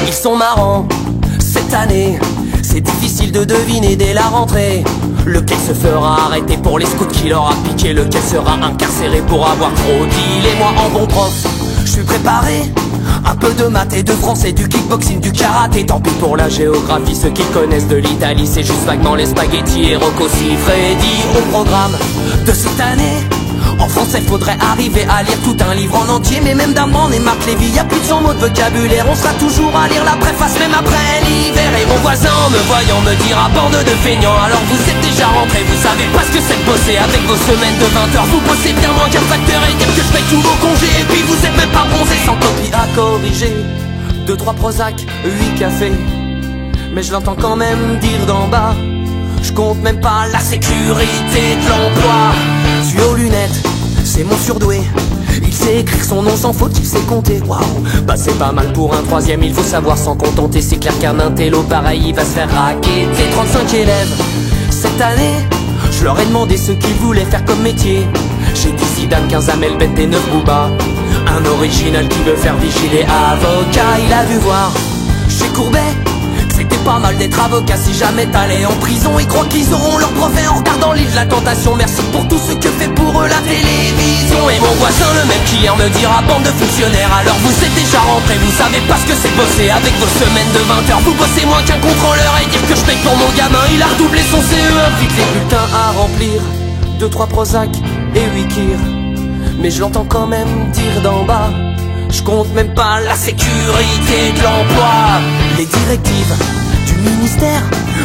Ils sont marrants cette année, c'est difficile de deviner dès la rentrée lequel se fera arrêter pour les scouts qui leur a piqué, lequel sera incarcéré pour avoir trop dealé. Moi en bon prof, je suis préparé. Un peu de maths et de français, du kickboxing, du karaté. Tant pis pour la géographie, ceux qui connaissent de l'Italie, c'est juste vaguement les spaghettis et Rocco Siffredi. Au programme de cette année, en français faudrait arriver à lire tout un livre en entier. Mais même d'Armand et Marc Lévy, y'a plus de 100 mots de vocabulaire. On sera toujours à lire la préface même après l'hiver. Et mon voisin en me voyant me dira bande de feignants. Alors vous êtes déjà rentrés, vous savez pas ce que c'est de bosser avec vos semaines de 20 heures. Vous bossez bien moins qu'un facteur et dire que je paye tous vos congés. Et puis vous êtes même pas bronzés sans copie à corriger. 2-3 Prozac, 8 cafés. Mais je l'entends quand même dire d'en bas. Je compte même pas la sécurité de l'emploi. Tu aux lunettes, c'est mon surdoué. Il sait écrire son nom sans faute, il sait compter. Waouh, bah c'est pas mal pour un troisième, il faut savoir s'en contenter. C'est clair qu'un intello pareil, il va se faire raqueter. 35 élèves, cette année, je leur ai demandé ce qu'ils voulaient faire comme métier. J'ai dit Zidane, 15 Amel Bent et 9 Booba. Un original qui veut faire vigiler avocat. Il a dû voir chez Courbet c'était pas mal d'être avocat si jamais t'allais en prison. Ils croient qu'ils auront leur brevet en regardant l'île de la tentation. Merci pour tout ce que fait pour eux la télévision. Et mon voisin le même qu'hier me dira bande de fonctionnaires. Alors vous êtes déjà rentrés, vous savez pas ce que c'est bosser avec vos semaines de 20 heures. Vous bossez moins qu'un contrôleur et dire que je paye pour mon gamin. Il a redoublé son CE1. Vite les bulletins à remplir, 2-3 Prozac et 8 Kir. Mais je l'entends quand même dire d'en bas. Je compte même pas la sécurité de l'emploi. Les directives du ministère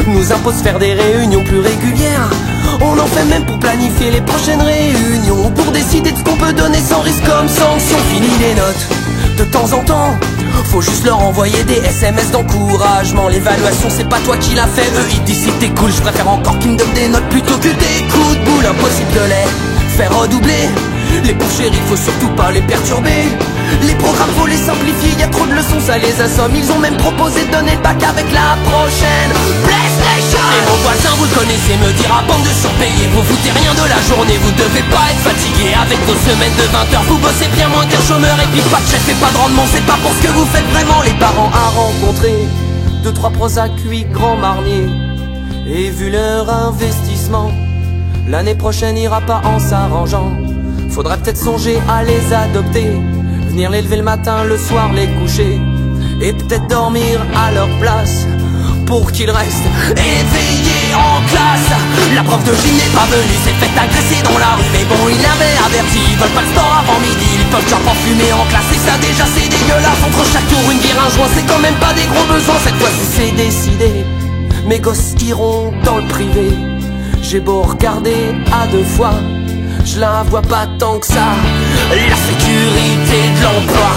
nous imposent faire des réunions plus régulières. On en fait même pour planifier les prochaines réunions, pour décider de ce qu'on peut donner sans risque comme sanction. Fini les notes, de temps en temps faut juste leur envoyer des SMS d'encouragement. L'évaluation c'est pas toi qui l'a fait, eux ils disent si t'es cool. Je préfère encore qu'ils me donnent des notes plutôt que des coups de boule. Impossible de les faire redoubler. Les pauvres chéris, faut surtout pas les perturber. Les programmes, faut les simplifier, y a trop de leçons, ça les assomme. Ils ont même proposé de donner le bac avec la prochaine PlayStation. Et mon voisin, vous le connaissez, me dira bande de surpayés. Vous foutez rien de la journée, vous devez pas être fatigué. Avec vos semaines de 20 heures, vous bossez bien moins qu'un chômeur. Et puis pas de chef et pas de rendement, c'est pas pour ce que vous faites vraiment. Les parents à rencontrer, 2-3 Prozac, 8 grands marniers. Et vu leur investissement, l'année prochaine ira pas en s'arrangeant. Faudrait peut-être songer à les adopter, venir les lever le matin, le soir les coucher, et peut-être dormir à leur place pour qu'ils restent éveillés en classe. La prof de gym n'est pas venue, s'est fait agresser dans la rue. Mais bon, il avait averti, ils veulent pas le sport avant midi. Ils peuvent genre pas fumer en classe, et ça déjà c'est dégueulasse. Entre chaque tour une bière, un joint, c'est quand même pas des gros besoins. Cette fois-ci c'est décidé, mes gosses iront dans le privé. J'ai beau regarder à 2 fois, je la vois pas tant que ça, la sécurité de l'emploi.